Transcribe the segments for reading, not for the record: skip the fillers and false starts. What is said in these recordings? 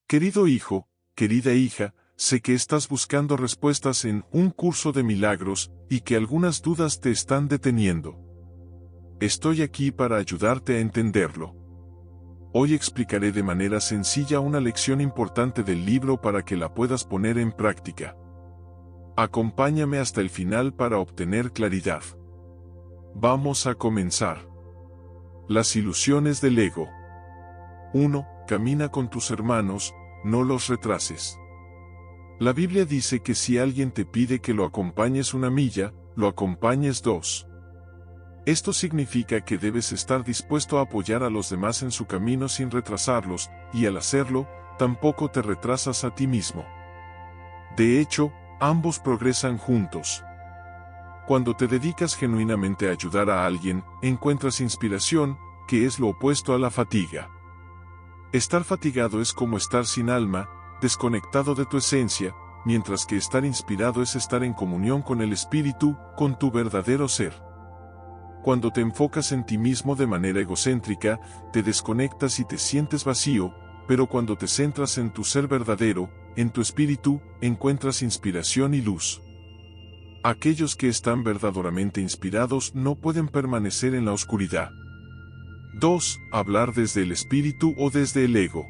Querido hijo, querida hija, sé que estás buscando respuestas en un curso de milagros y que algunas dudas te están deteniendo. Estoy aquí para ayudarte a entenderlo. Hoy explicaré de manera sencilla una lección importante del libro para que la puedas poner en práctica. Acompáñame hasta el final para obtener claridad. Vamos a comenzar. Las ilusiones del ego. 1. Camina con tus hermanos, no los retrases. La Biblia dice que si alguien te pide que lo acompañes una milla, lo acompañes 2. Esto significa que debes estar dispuesto a apoyar a los demás en su camino sin retrasarlos, y al hacerlo, tampoco te retrasas a ti mismo. De hecho, ambos progresan juntos. Cuando te dedicas genuinamente a ayudar a alguien, encuentras inspiración, que es lo opuesto a la fatiga. Estar fatigado es como estar sin alma, desconectado de tu esencia, mientras que estar inspirado es estar en comunión con el Espíritu, con tu verdadero ser. Cuando te enfocas en ti mismo de manera egocéntrica, te desconectas y te sientes vacío, pero cuando te centras en tu ser verdadero, en tu espíritu, encuentras inspiración y luz. Aquellos que están verdaderamente inspirados no pueden permanecer en la oscuridad. 2. Hablar desde el espíritu o desde el ego.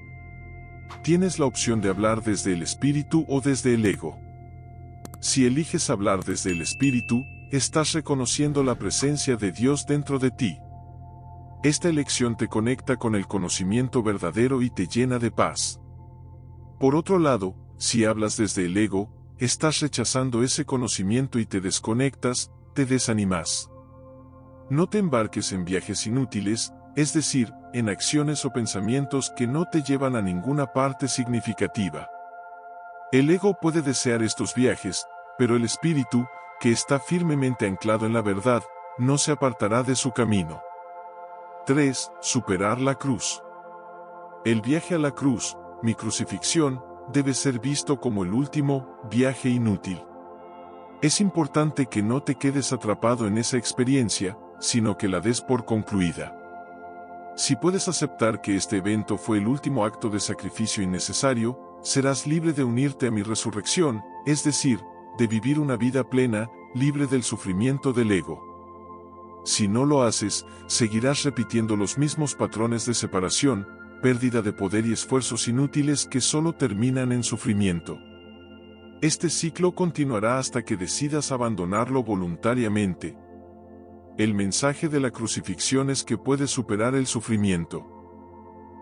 Tienes la opción de hablar desde el espíritu o desde el ego. Si eliges hablar desde el espíritu, estás reconociendo la presencia de Dios dentro de ti. Esta elección te conecta con el conocimiento verdadero y te llena de paz. Por otro lado, si hablas desde el ego, estás rechazando ese conocimiento y te desconectas, te desanimas. No te embarques en viajes inútiles, es decir, en acciones o pensamientos que no te llevan a ninguna parte significativa. El ego puede desear estos viajes, pero el espíritu, que está firmemente anclado en la verdad, no se apartará de su camino. 3. Superar la cruz. El viaje a la cruz, mi crucifixión, debe ser visto como el último viaje inútil. Es importante que no te quedes atrapado en esa experiencia, sino que la des por concluida. Si puedes aceptar que este evento fue el último acto de sacrificio innecesario, serás libre de unirte a mi resurrección, es decir, de vivir una vida plena, libre del sufrimiento del ego. Si no lo haces, seguirás repitiendo los mismos patrones de separación, pérdida de poder y esfuerzos inútiles que solo terminan en sufrimiento. Este ciclo continuará hasta que decidas abandonarlo voluntariamente. El mensaje de la crucifixión es que puedes superar el sufrimiento.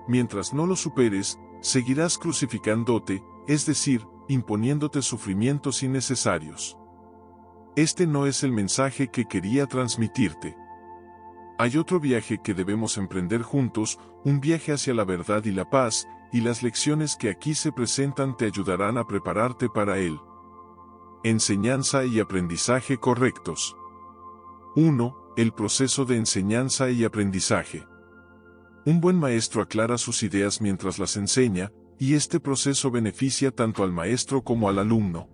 Mientras no lo superes, seguirás crucificándote, es decir, imponiéndote sufrimientos innecesarios. Este no es el mensaje que quería transmitirte. Hay otro viaje que debemos emprender juntos, un viaje hacia la verdad y la paz, y las lecciones que aquí se presentan te ayudarán a prepararte para él. Enseñanza y aprendizaje correctos. 1. El proceso de enseñanza y aprendizaje. Un buen maestro aclara sus ideas mientras las enseña, y este proceso beneficia tanto al maestro como al alumno.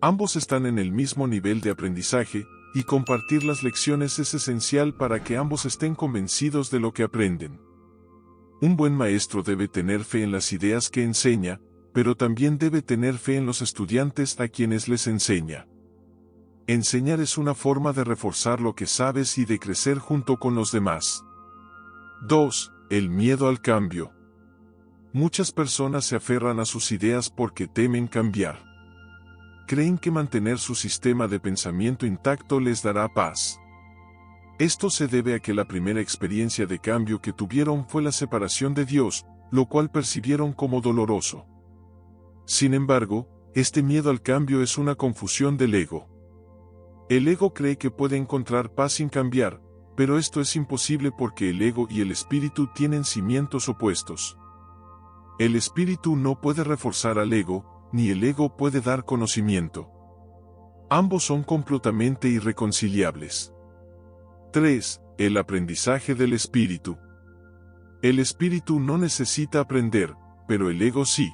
Ambos están en el mismo nivel de aprendizaje, y compartir las lecciones es esencial para que ambos estén convencidos de lo que aprenden. Un buen maestro debe tener fe en las ideas que enseña, pero también debe tener fe en los estudiantes a quienes les enseña. Enseñar es una forma de reforzar lo que sabes y de crecer junto con los demás. 2. El miedo al cambio. Muchas personas se aferran a sus ideas porque temen cambiar. Creen que mantener su sistema de pensamiento intacto les dará paz. Esto se debe a que la primera experiencia de cambio que tuvieron fue la separación de Dios, lo cual percibieron como doloroso. Sin embargo, este miedo al cambio es una confusión del ego. El ego cree que puede encontrar paz sin cambiar, pero esto es imposible porque el ego y el espíritu tienen cimientos opuestos. El espíritu no puede reforzar al ego, ni el ego puede dar conocimiento. Ambos son completamente irreconciliables. 3. El aprendizaje del espíritu. El espíritu no necesita aprender, pero el ego sí.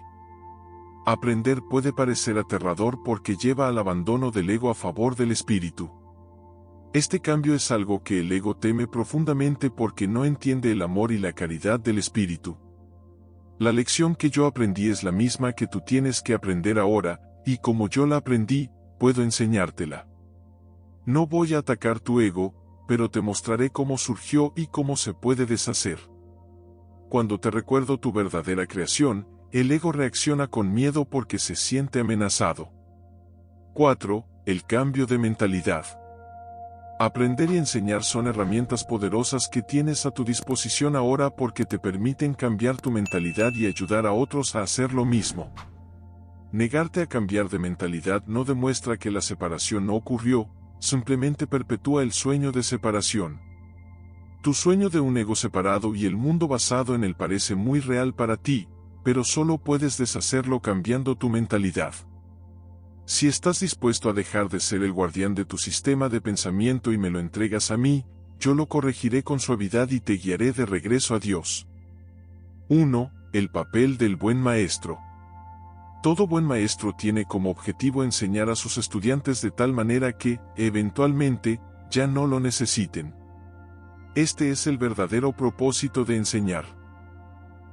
Aprender puede parecer aterrador porque lleva al abandono del ego a favor del espíritu. Este cambio es algo que el ego teme profundamente porque no entiende el amor y la caridad del espíritu. La lección que yo aprendí es la misma que tú tienes que aprender ahora, y como yo la aprendí, puedo enseñártela. No voy a atacar tu ego, pero te mostraré cómo surgió y cómo se puede deshacer. Cuando te recuerdo tu verdadera creación, el ego reacciona con miedo porque se siente amenazado. 4. El cambio de mentalidad. Aprender y enseñar son herramientas poderosas que tienes a tu disposición ahora porque te permiten cambiar tu mentalidad y ayudar a otros a hacer lo mismo. Negarte a cambiar de mentalidad no demuestra que la separación no ocurrió, simplemente perpetúa el sueño de separación. Tu sueño de un ego separado y el mundo basado en él parece muy real para ti, pero solo puedes deshacerlo cambiando tu mentalidad. Si estás dispuesto a dejar de ser el guardián de tu sistema de pensamiento y me lo entregas a mí, yo lo corregiré con suavidad y te guiaré de regreso a Dios. 1. El papel del buen maestro. Todo buen maestro tiene como objetivo enseñar a sus estudiantes de tal manera que, eventualmente, ya no lo necesiten. Este es el verdadero propósito de enseñar.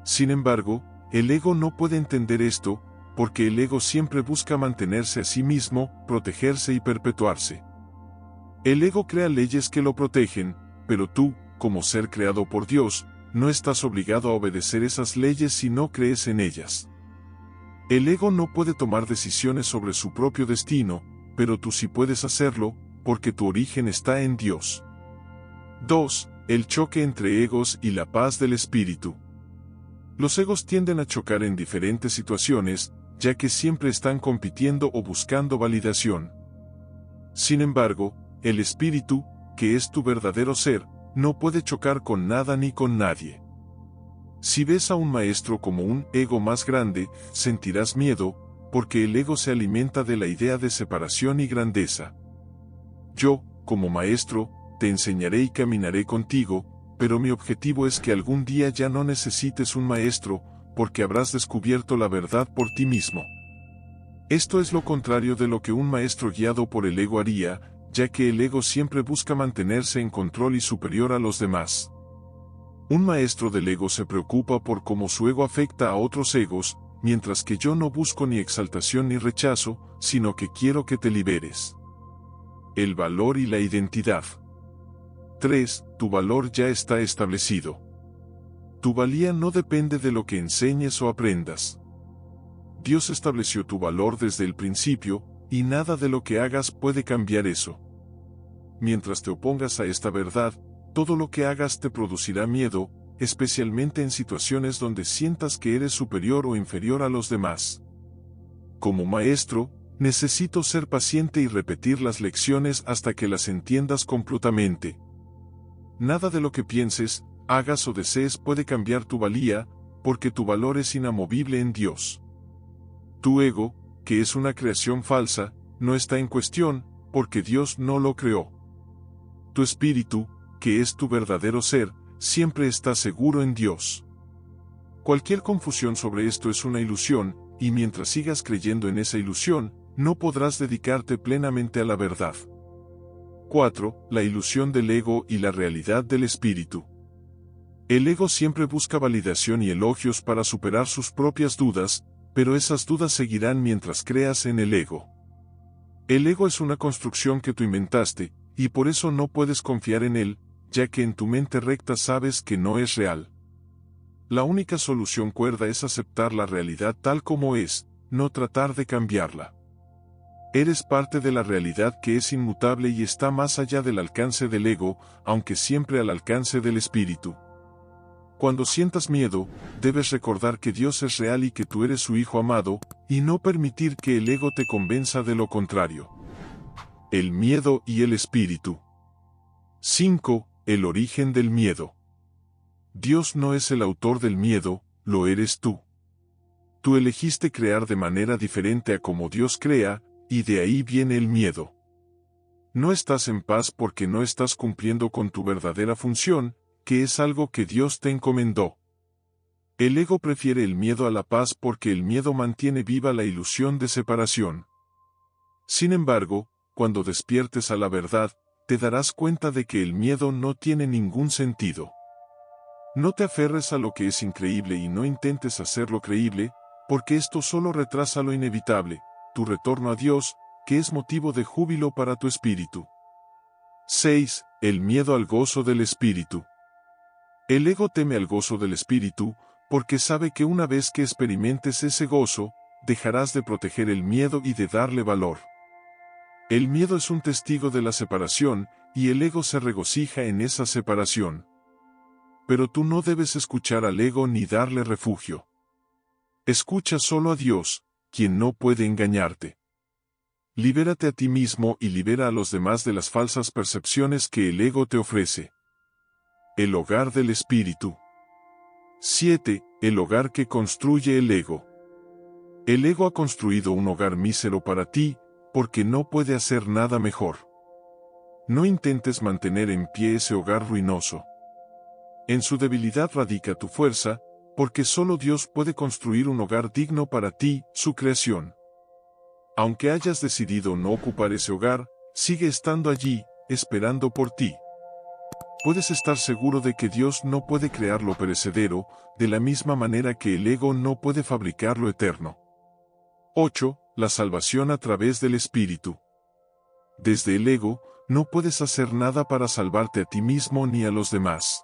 Sin embargo, el ego no puede entender esto, porque el ego siempre busca mantenerse a sí mismo, protegerse y perpetuarse. El ego crea leyes que lo protegen, pero tú, como ser creado por Dios, no estás obligado a obedecer esas leyes si no crees en ellas. El ego no puede tomar decisiones sobre su propio destino, pero tú sí puedes hacerlo, porque tu origen está en Dios. 2. El choque entre egos y la paz del espíritu. Los egos tienden a chocar en diferentes situaciones, ya que siempre están compitiendo o buscando validación. Sin embargo, el espíritu, que es tu verdadero ser, no puede chocar con nada ni con nadie. Si ves a un maestro como un ego más grande, sentirás miedo, porque el ego se alimenta de la idea de separación y grandeza. Yo, como maestro, te enseñaré y caminaré contigo, pero mi objetivo es que algún día ya no necesites un maestro, porque habrás descubierto la verdad por ti mismo. Esto es lo contrario de lo que un maestro guiado por el ego haría, ya que el ego siempre busca mantenerse en control y superior a los demás. Un maestro del ego se preocupa por cómo su ego afecta a otros egos, mientras que yo no busco ni exaltación ni rechazo, sino que quiero que te liberes. El valor y la identidad. 3. Tu valor ya está establecido. Tu valía no depende de lo que enseñes o aprendas. Dios estableció tu valor desde el principio, y nada de lo que hagas puede cambiar eso. Mientras te opongas a esta verdad, todo lo que hagas te producirá miedo, especialmente en situaciones donde sientas que eres superior o inferior a los demás. Como maestro, necesito ser paciente y repetir las lecciones hasta que las entiendas completamente. Nada de lo que pienses, hagas o desees puede cambiar tu valía, porque tu valor es inamovible en Dios. Tu ego, que es una creación falsa, no está en cuestión, porque Dios no lo creó. Tu espíritu, que es tu verdadero ser, siempre está seguro en Dios. Cualquier confusión sobre esto es una ilusión, y mientras sigas creyendo en esa ilusión, no podrás dedicarte plenamente a la verdad. 4. La ilusión del ego y la realidad del espíritu. El ego siempre busca validación y elogios para superar sus propias dudas, pero esas dudas seguirán mientras creas en el ego. El ego es una construcción que tú inventaste, y por eso no puedes confiar en él, ya que en tu mente recta sabes que no es real. La única solución cuerda es aceptar la realidad tal como es, no tratar de cambiarla. Eres parte de la realidad que es inmutable y está más allá del alcance del ego, aunque siempre al alcance del espíritu. Cuando sientas miedo, debes recordar que Dios es real y que tú eres su hijo amado, y no permitir que el ego te convenza de lo contrario. El miedo y el espíritu. 5. El origen del miedo. Dios no es el autor del miedo, lo eres tú. Tú elegiste crear de manera diferente a como Dios crea, y de ahí viene el miedo. No estás en paz porque no estás cumpliendo con tu verdadera función, que es algo que Dios te encomendó. El ego prefiere el miedo a la paz porque el miedo mantiene viva la ilusión de separación. Sin embargo, cuando despiertes a la verdad, te darás cuenta de que el miedo no tiene ningún sentido. No te aferres a lo que es increíble y no intentes hacerlo creíble, porque esto solo retrasa lo inevitable, tu retorno a Dios, que es motivo de júbilo para tu espíritu. 6. El miedo al gozo del espíritu. El ego teme al gozo del espíritu, porque sabe que una vez que experimentes ese gozo, dejarás de proteger el miedo y de darle valor. El miedo es un testigo de la separación, y el ego se regocija en esa separación. Pero tú no debes escuchar al ego ni darle refugio. Escucha solo a Dios, quien no puede engañarte. Libérate a ti mismo y libera a los demás de las falsas percepciones que el ego te ofrece. El hogar del espíritu. 7. El hogar que construye el ego. El ego ha construido un hogar mísero para ti, porque no puede hacer nada mejor. No intentes mantener en pie ese hogar ruinoso. En su debilidad radica tu fuerza, porque solo Dios puede construir un hogar digno para ti, su creación. Aunque hayas decidido no ocupar ese hogar, sigue estando allí, esperando por ti. Puedes estar seguro de que Dios no puede crear lo perecedero, de la misma manera que el ego no puede fabricar lo eterno. 8. La salvación a través del Espíritu. Desde el ego, no puedes hacer nada para salvarte a ti mismo ni a los demás.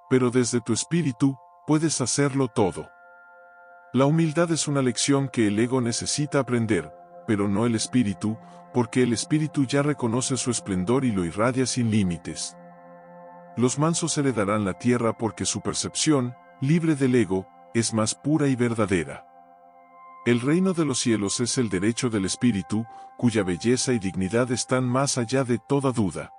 Pero desde tu espíritu, puedes hacerlo todo. La humildad es una lección que el ego necesita aprender, pero no el espíritu, porque el espíritu ya reconoce su esplendor y lo irradia sin límites. Los mansos heredarán la tierra porque su percepción, libre del ego, es más pura y verdadera. El reino de los cielos es el derecho del espíritu, cuya belleza y dignidad están más allá de toda duda.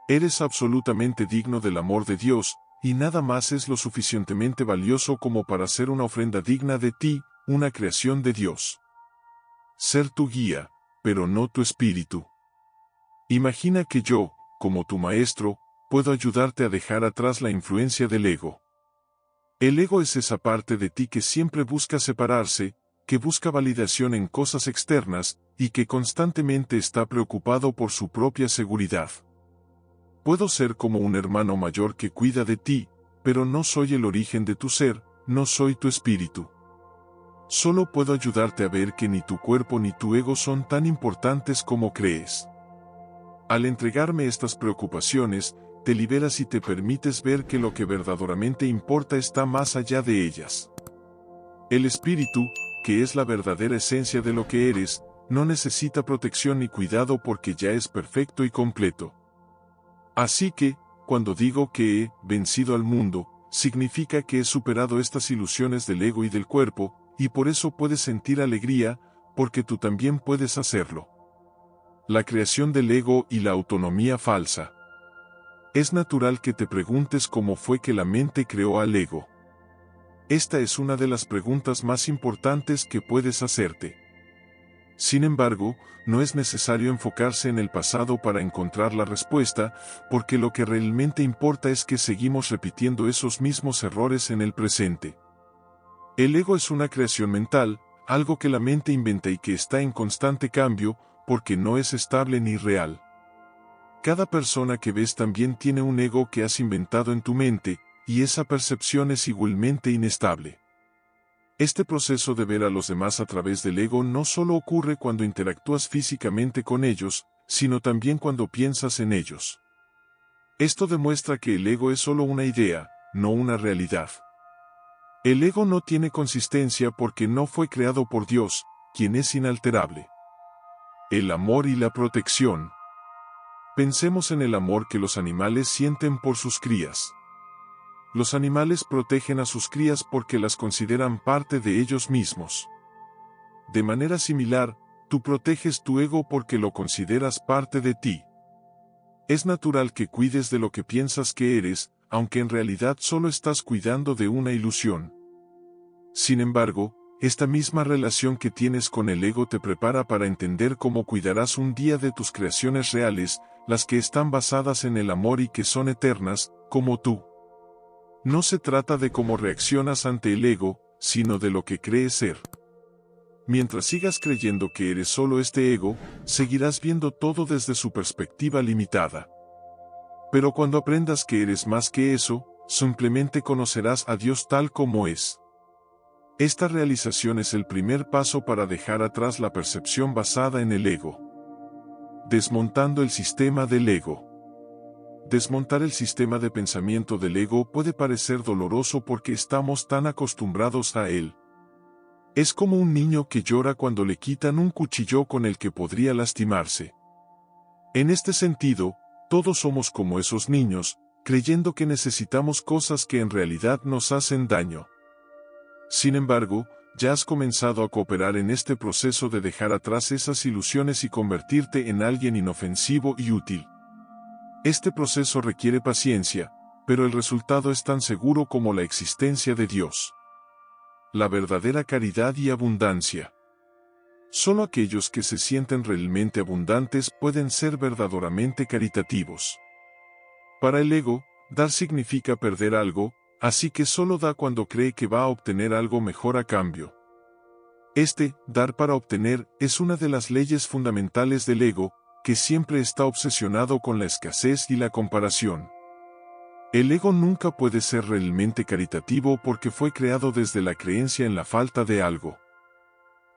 Eres absolutamente digno del amor de Dios, y nada más es lo suficientemente valioso como para ser una ofrenda digna de ti, una creación de Dios. Ser tu guía, pero no tu espíritu. Imagina que yo, como tu maestro, puedo ayudarte a dejar atrás la influencia del ego. El ego es esa parte de ti que siempre busca separarse, que busca validación en cosas externas, y que constantemente está preocupado por su propia seguridad. Puedo ser como un hermano mayor que cuida de ti, pero no soy el origen de tu ser, no soy tu espíritu. Solo puedo ayudarte a ver que ni tu cuerpo ni tu ego son tan importantes como crees. Al entregarme estas preocupaciones, te liberas y te permites ver que lo que verdaderamente importa está más allá de ellas. El espíritu, que es la verdadera esencia de lo que eres, no necesita protección ni cuidado porque ya es perfecto y completo. Así que, cuando digo que he vencido al mundo, significa que he superado estas ilusiones del ego y del cuerpo, y por eso puedes sentir alegría, porque tú también puedes hacerlo. La creación del ego y la autonomía falsa. Es natural que te preguntes cómo fue que la mente creó al ego. Esta es una de las preguntas más importantes que puedes hacerte. Sin embargo, no es necesario enfocarse en el pasado para encontrar la respuesta, porque lo que realmente importa es que seguimos repitiendo esos mismos errores en el presente. El ego es una creación mental, algo que la mente inventa y que está en constante cambio, porque no es estable ni real. Cada persona que ves también tiene un ego que has inventado en tu mente, y esa percepción es igualmente inestable. Este proceso de ver a los demás a través del ego no solo ocurre cuando interactúas físicamente con ellos, sino también cuando piensas en ellos. Esto demuestra que el ego es solo una idea, no una realidad. El ego no tiene consistencia porque no fue creado por Dios, quien es inalterable. El amor y la protección. Pensemos en el amor que los animales sienten por sus crías. Los animales protegen a sus crías porque las consideran parte de ellos mismos. De manera similar, tú proteges tu ego porque lo consideras parte de ti. Es natural que cuides de lo que piensas que eres, aunque en realidad solo estás cuidando de una ilusión. Sin embargo, esta misma relación que tienes con el ego te prepara para entender cómo cuidarás un día de tus creaciones reales, las que están basadas en el amor y que son eternas, como tú. No se trata de cómo reaccionas ante el ego, sino de lo que crees ser. Mientras sigas creyendo que eres solo este ego, seguirás viendo todo desde su perspectiva limitada. Pero cuando aprendas que eres más que eso, simplemente conocerás a Dios tal como es. Esta realización es el primer paso para dejar atrás la percepción basada en el ego. Desmontando el sistema del ego. Desmontar el sistema de pensamiento del ego puede parecer doloroso porque estamos tan acostumbrados a él. Es como un niño que llora cuando le quitan un cuchillo con el que podría lastimarse. En este sentido, todos somos como esos niños, creyendo que necesitamos cosas que en realidad nos hacen daño. Sin embargo, ya has comenzado a cooperar en este proceso de dejar atrás esas ilusiones y convertirte en alguien inofensivo y útil. Este proceso requiere paciencia, pero el resultado es tan seguro como la existencia de Dios. La verdadera caridad y abundancia. Solo aquellos que se sienten realmente abundantes pueden ser verdaderamente caritativos. Para el ego, dar significa perder algo, así que solo da cuando cree que va a obtener algo mejor a cambio. Dar para obtener, es una de las leyes fundamentales del ego, que siempre está obsesionado con la escasez y la comparación. El ego nunca puede ser realmente caritativo porque fue creado desde la creencia en la falta de algo.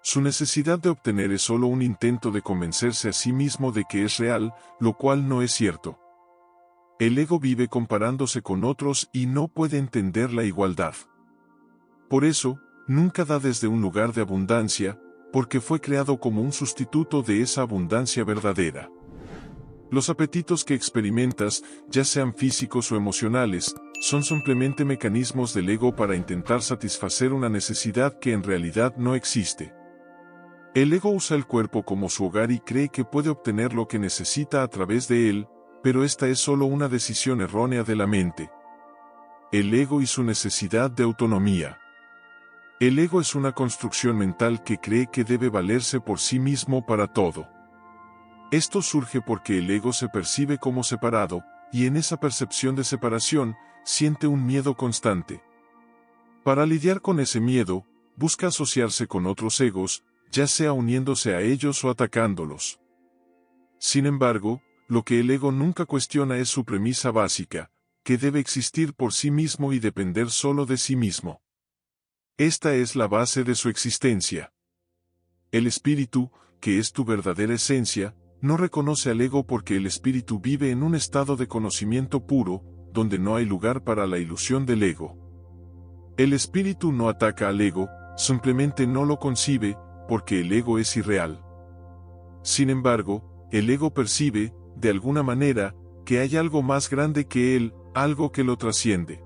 Su necesidad de obtener es solo un intento de convencerse a sí mismo de que es real, lo cual no es cierto. El ego vive comparándose con otros y no puede entender la igualdad. Por eso, nunca da desde un lugar de abundancia, porque fue creado como un sustituto de esa abundancia verdadera. Los apetitos que experimentas, ya sean físicos o emocionales, son simplemente mecanismos del ego para intentar satisfacer una necesidad que en realidad no existe. El ego usa el cuerpo como su hogar y cree que puede obtener lo que necesita a través de él, pero esta es solo una decisión errónea de la mente. El ego y su necesidad de autonomía. El ego es una construcción mental que cree que debe valerse por sí mismo para todo. Esto surge porque el ego se percibe como separado, y en esa percepción de separación, siente un miedo constante. Para lidiar con ese miedo, busca asociarse con otros egos, ya sea uniéndose a ellos o atacándolos. Sin embargo, lo que el ego nunca cuestiona es su premisa básica, que debe existir por sí mismo y depender solo de sí mismo. Esta es la base de su existencia. El espíritu, que es tu verdadera esencia, no reconoce al ego porque el espíritu vive en un estado de conocimiento puro, donde no hay lugar para la ilusión del ego. El espíritu no ataca al ego, simplemente no lo concibe, porque el ego es irreal. Sin embargo, el ego percibe, de alguna manera, que hay algo más grande que él, algo que lo trasciende.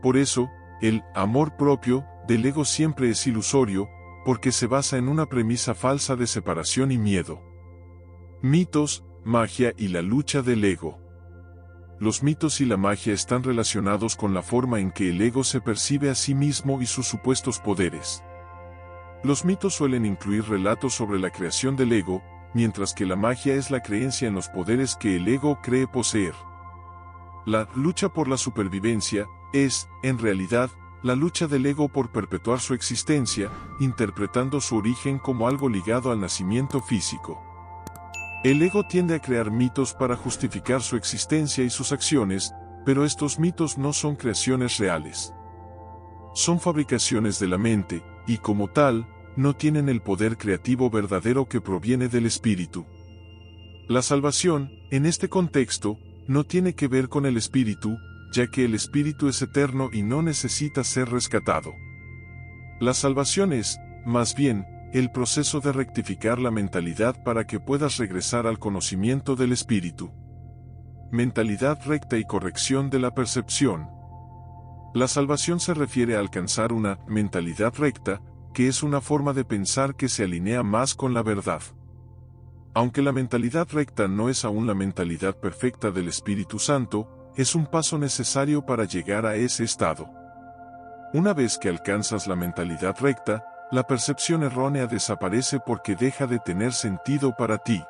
Por eso, el amor propio del ego siempre es ilusorio, porque se basa en una premisa falsa de separación y miedo. Mitos, magia y la lucha del ego. Los mitos y la magia están relacionados con la forma en que el ego se percibe a sí mismo y sus supuestos poderes. Los mitos suelen incluir relatos sobre la creación del ego, mientras que la magia es la creencia en los poderes que el ego cree poseer. La lucha por la supervivencia es, en realidad, la lucha del ego por perpetuar su existencia, interpretando su origen como algo ligado al nacimiento físico. El ego tiende a crear mitos para justificar su existencia y sus acciones, pero estos mitos no son creaciones reales. Son fabricaciones de la mente, y como tal, no tienen el poder creativo verdadero que proviene del espíritu. La salvación, en este contexto, no tiene que ver con el espíritu, ya que el espíritu es eterno y no necesita ser rescatado. La salvación es, más bien, el proceso de rectificar la mentalidad para que puedas regresar al conocimiento del espíritu. Mentalidad recta y corrección de la percepción. La salvación se refiere a alcanzar una mentalidad recta, que es una forma de pensar que se alinea más con la verdad. Aunque la mentalidad recta no es aún la mentalidad perfecta del Espíritu Santo, es un paso necesario para llegar a ese estado. Una vez que alcanzas la mentalidad recta, la percepción errónea desaparece porque deja de tener sentido para ti.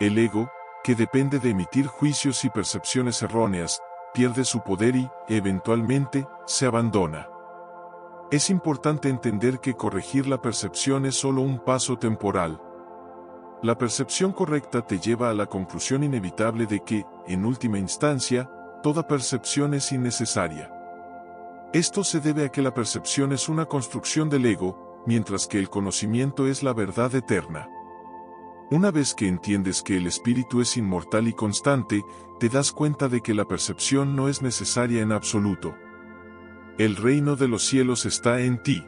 El ego, que depende de emitir juicios y percepciones erróneas, pierde su poder y, eventualmente, se abandona. Es importante entender que corregir la percepción es solo un paso temporal. La percepción correcta te lleva a la conclusión inevitable de que, en última instancia, toda percepción es innecesaria. Esto se debe a que la percepción es una construcción del ego, mientras que el conocimiento es la verdad eterna. Una vez que entiendes que el espíritu es inmortal y constante, te das cuenta de que la percepción no es necesaria en absoluto. El reino de los cielos está en ti.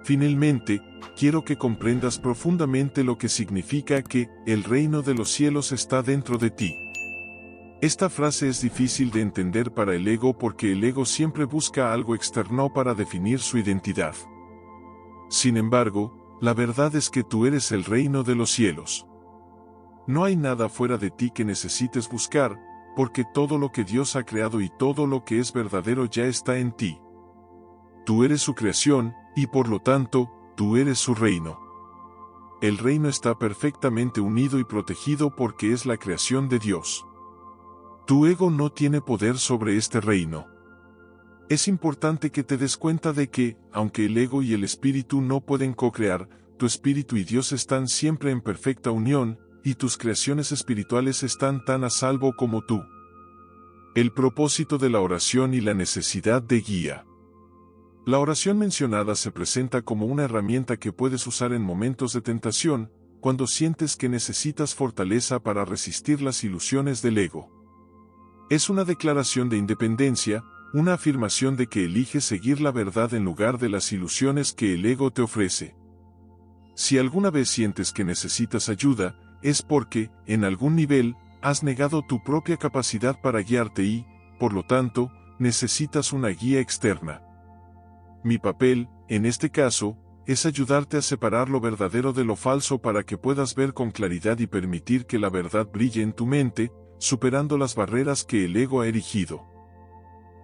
Finalmente, quiero que comprendas profundamente lo que significa que el reino de los cielos está dentro de ti. Esta frase es difícil de entender para el ego porque el ego siempre busca algo externo para definir su identidad. Sin embargo, la verdad es que tú eres el reino de los cielos. No hay nada fuera de ti que necesites buscar, porque todo lo que Dios ha creado y todo lo que es verdadero ya está en ti. Tú eres su creación, y por lo tanto, tú eres su reino. El reino está perfectamente unido y protegido porque es la creación de Dios. Tu ego no tiene poder sobre este reino. Es importante que te des cuenta de que, aunque el ego y el espíritu no pueden co-crear, tu espíritu y Dios están siempre en perfecta unión, y tus creaciones espirituales están tan a salvo como tú. El propósito de la oración y la necesidad de guía. La oración mencionada se presenta como una herramienta que puedes usar en momentos de tentación, cuando sientes que necesitas fortaleza para resistir las ilusiones del ego. Es una declaración de independencia, una afirmación de que eliges seguir la verdad en lugar de las ilusiones que el ego te ofrece. Si alguna vez sientes que necesitas ayuda, es porque, en algún nivel, has negado tu propia capacidad para guiarte y, por lo tanto, necesitas una guía externa. Mi papel, en este caso, es ayudarte a separar lo verdadero de lo falso para que puedas ver con claridad y permitir que la verdad brille en tu mente, superando las barreras que el ego ha erigido.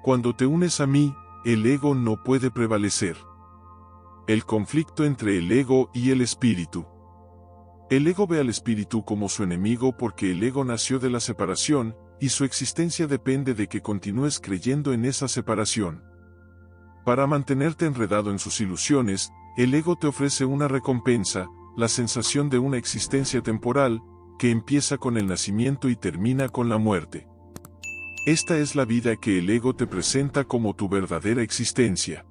Cuando te unes a mí, el ego no puede prevalecer. El conflicto entre el ego y el espíritu. El ego ve al espíritu como su enemigo porque el ego nació de la separación, y su existencia depende de que continúes creyendo en esa separación. Para mantenerte enredado en sus ilusiones, el ego te ofrece una recompensa, la sensación de una existencia temporal, que empieza con el nacimiento y termina con la muerte. Esta es la vida que el ego te presenta como tu verdadera existencia.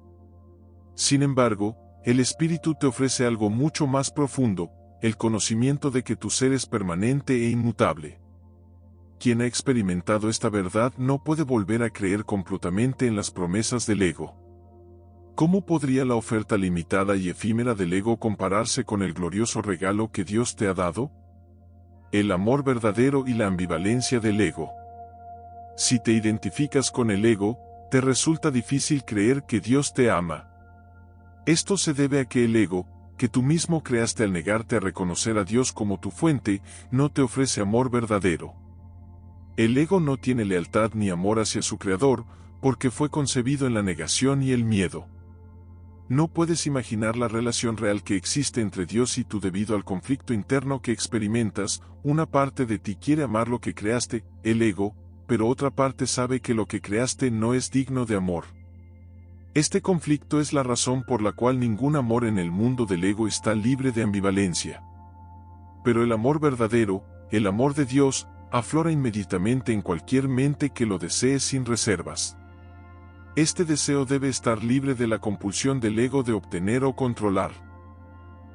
Sin embargo, el espíritu te ofrece algo mucho más profundo, el conocimiento de que tu ser es permanente e inmutable. Quien ha experimentado esta verdad no puede volver a creer completamente en las promesas del ego. ¿Cómo podría la oferta limitada y efímera del ego compararse con el glorioso regalo que Dios te ha dado? El amor verdadero y la ambivalencia del ego. Si te identificas con el ego, te resulta difícil creer que Dios te ama. Esto se debe a que el ego, que tú mismo creaste al negarte a reconocer a Dios como tu fuente, no te ofrece amor verdadero. El ego no tiene lealtad ni amor hacia su creador, porque fue concebido en la negación y el miedo. No puedes imaginar la relación real que existe entre Dios y tú debido al conflicto interno que experimentas. Una parte de ti quiere amar lo que creaste, el ego, pero otra parte sabe que lo que creaste no es digno de amor. Este conflicto es la razón por la cual ningún amor en el mundo del ego está libre de ambivalencia. Pero el amor verdadero, el amor de Dios, aflora inmediatamente en cualquier mente que lo desee sin reservas. Este deseo debe estar libre de la compulsión del ego de obtener o controlar.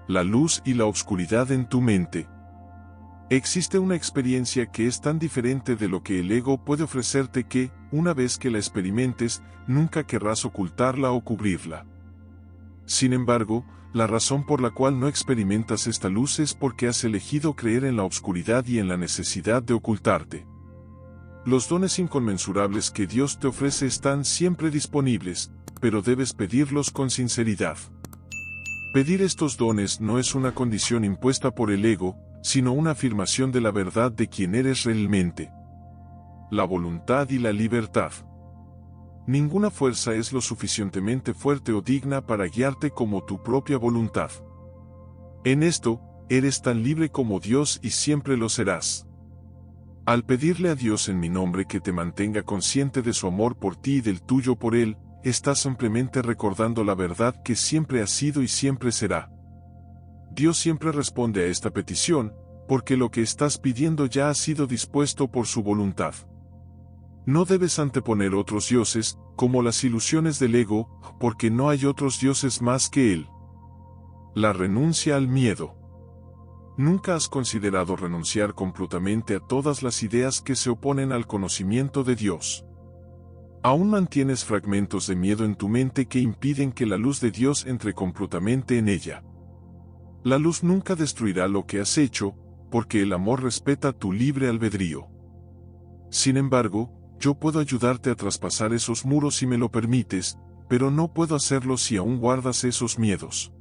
La luz y la oscuridad en tu mente. Existe una experiencia que es tan diferente de lo que el ego puede ofrecerte que, una vez que la experimentes, nunca querrás ocultarla o cubrirla. Sin embargo, la razón por la cual no experimentas esta luz es porque has elegido creer en la oscuridad y en la necesidad de ocultarte. Los dones inconmensurables que Dios te ofrece están siempre disponibles, pero debes pedirlos con sinceridad. Pedir estos dones no es una condición impuesta por el ego, sino una afirmación de la verdad de quien eres realmente. La voluntad y la libertad. Ninguna fuerza es lo suficientemente fuerte o digna para guiarte como tu propia voluntad. En esto, eres tan libre como Dios y siempre lo serás. Al pedirle a Dios en mi nombre que te mantenga consciente de su amor por ti y del tuyo por Él, estás simplemente recordando la verdad que siempre ha sido y siempre será. Dios siempre responde a esta petición, porque lo que estás pidiendo ya ha sido dispuesto por su voluntad. No debes anteponer otros dioses, como las ilusiones del ego, porque no hay otros dioses más que él. La renuncia al miedo. ¿Nunca has considerado renunciar completamente a todas las ideas que se oponen al conocimiento de Dios? ¿Aún mantienes fragmentos de miedo en tu mente que impiden que la luz de Dios entre completamente en ella? La luz nunca destruirá lo que has hecho, porque el amor respeta tu libre albedrío. Sin embargo, yo puedo ayudarte a traspasar esos muros si me lo permites, pero no puedo hacerlo si aún guardas esos miedos.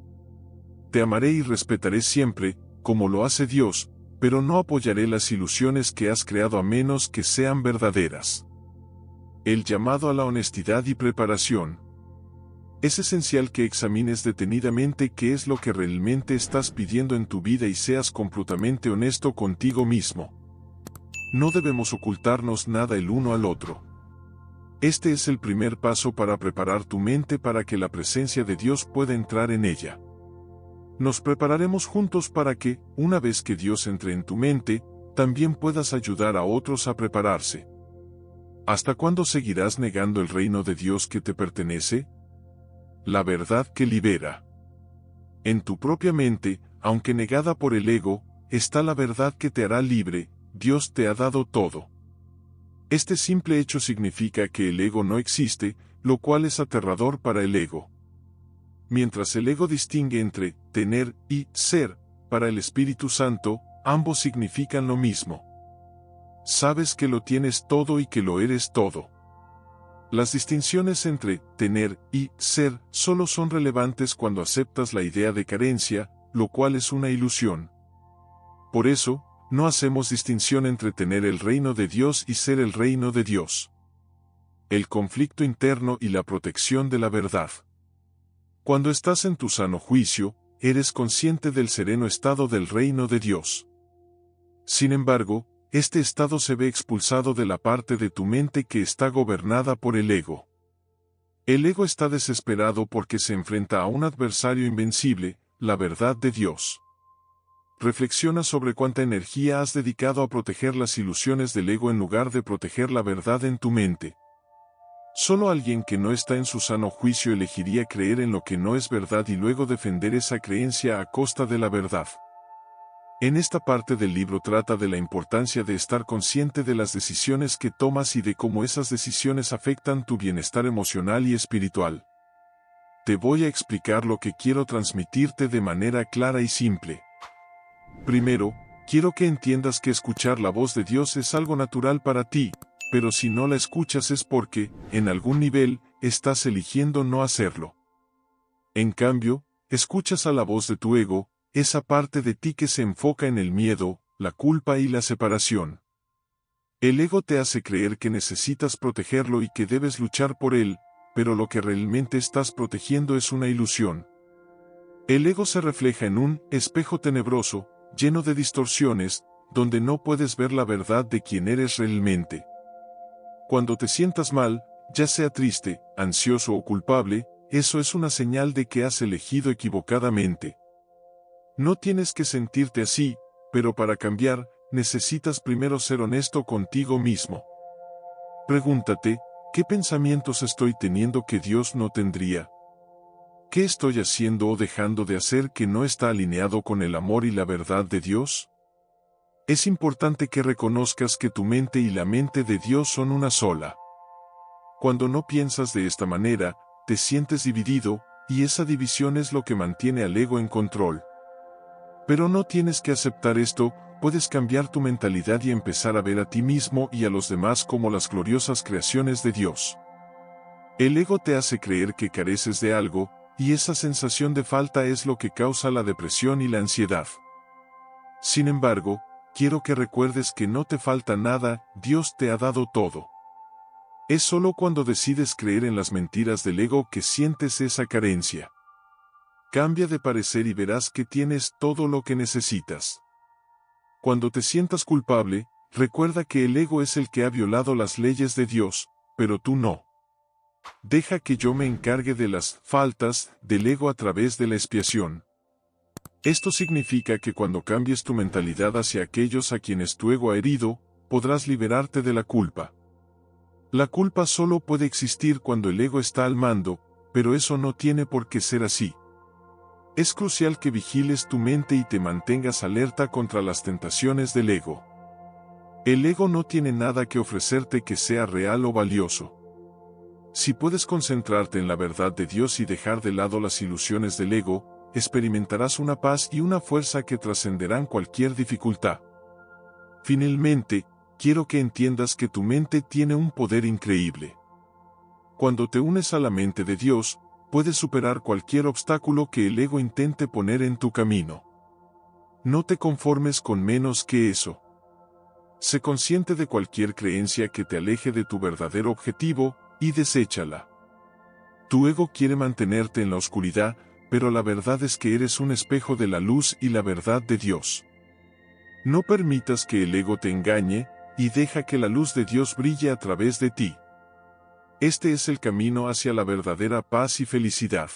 Te amaré y respetaré siempre, como lo hace Dios, pero no apoyaré las ilusiones que has creado a menos que sean verdaderas. El llamado a la honestidad y preparación. Es esencial que examines detenidamente qué es lo que realmente estás pidiendo en tu vida y seas completamente honesto contigo mismo. No debemos ocultarnos nada el uno al otro. Este es el primer paso para preparar tu mente para que la presencia de Dios pueda entrar en ella. Nos prepararemos juntos para que, una vez que Dios entre en tu mente, también puedas ayudar a otros a prepararse. ¿Hasta cuándo seguirás negando el reino de Dios que te pertenece? La verdad que libera. En tu propia mente, aunque negada por el ego, está la verdad que te hará libre. Dios te ha dado todo. Este simple hecho significa que el ego no existe, lo cual es aterrador para el ego. Mientras el ego distingue entre tener y ser, para el Espíritu Santo, ambos significan lo mismo. Sabes que lo tienes todo y que lo eres todo. Las distinciones entre tener y ser solo son relevantes cuando aceptas la idea de carencia, lo cual es una ilusión. Por eso, no hacemos distinción entre tener el reino de Dios y ser el reino de Dios. El conflicto interno y la protección de la verdad. Cuando estás en tu sano juicio, eres consciente del sereno estado del reino de Dios. Sin embargo, este estado se ve expulsado de la parte de tu mente que está gobernada por el ego. El ego está desesperado porque se enfrenta a un adversario invencible, la verdad de Dios. Reflexiona sobre cuánta energía has dedicado a proteger las ilusiones del ego en lugar de proteger la verdad en tu mente. Solo alguien que no está en su sano juicio elegiría creer en lo que no es verdad y luego defender esa creencia a costa de la verdad. En esta parte del libro trata de la importancia de estar consciente de las decisiones que tomas y de cómo esas decisiones afectan tu bienestar emocional y espiritual. Te voy a explicar lo que quiero transmitirte de manera clara y simple. Primero, quiero que entiendas que escuchar la voz de Dios es algo natural para ti, pero si no la escuchas es porque, en algún nivel, estás eligiendo no hacerlo. En cambio, escuchas a la voz de tu ego, esa parte de ti que se enfoca en el miedo, la culpa y la separación. El ego te hace creer que necesitas protegerlo y que debes luchar por él, pero lo que realmente estás protegiendo es una ilusión. El ego se refleja en un espejo tenebroso, lleno de distorsiones, donde no puedes ver la verdad de quién eres realmente. Cuando te sientas mal, ya sea triste, ansioso o culpable, eso es una señal de que has elegido equivocadamente. No tienes que sentirte así, pero para cambiar, necesitas primero ser honesto contigo mismo. Pregúntate, ¿qué pensamientos estoy teniendo que Dios no tendría? ¿Qué estoy haciendo o dejando de hacer que no está alineado con el amor y la verdad de Dios? Es importante que reconozcas que tu mente y la mente de Dios son una sola. Cuando no piensas de esta manera, te sientes dividido, y esa división es lo que mantiene al ego en control. Pero no tienes que aceptar esto, puedes cambiar tu mentalidad y empezar a ver a ti mismo y a los demás como las gloriosas creaciones de Dios. El ego te hace creer que careces de algo, y esa sensación de falta es lo que causa la depresión y la ansiedad. Sin embargo, quiero que recuerdes que no te falta nada, Dios te ha dado todo. Es solo cuando decides creer en las mentiras del ego que sientes esa carencia. Cambia de parecer y verás que tienes todo lo que necesitas. Cuando te sientas culpable, recuerda que el ego es el que ha violado las leyes de Dios, pero tú no. Deja que yo me encargue de las faltas del ego a través de la expiación. Esto significa que cuando cambies tu mentalidad hacia aquellos a quienes tu ego ha herido, podrás liberarte de la culpa. La culpa solo puede existir cuando el ego está al mando, pero eso no tiene por qué ser así. Es crucial que vigiles tu mente y te mantengas alerta contra las tentaciones del ego. El ego no tiene nada que ofrecerte que sea real o valioso. Si puedes concentrarte en la verdad de Dios y dejar de lado las ilusiones del ego, experimentarás una paz y una fuerza que trascenderán cualquier dificultad. Finalmente, quiero que entiendas que tu mente tiene un poder increíble. Cuando te unes a la mente de Dios, puedes superar cualquier obstáculo que el ego intente poner en tu camino. No te conformes con menos que eso. Sé consciente de cualquier creencia que te aleje de tu verdadero objetivo, y deséchala. Tu ego quiere mantenerte en la oscuridad, pero la verdad es que eres un espejo de la luz y la verdad de Dios. No permitas que el ego te engañe, y deja que la luz de Dios brille a través de ti. Este es el camino hacia la verdadera paz y felicidad.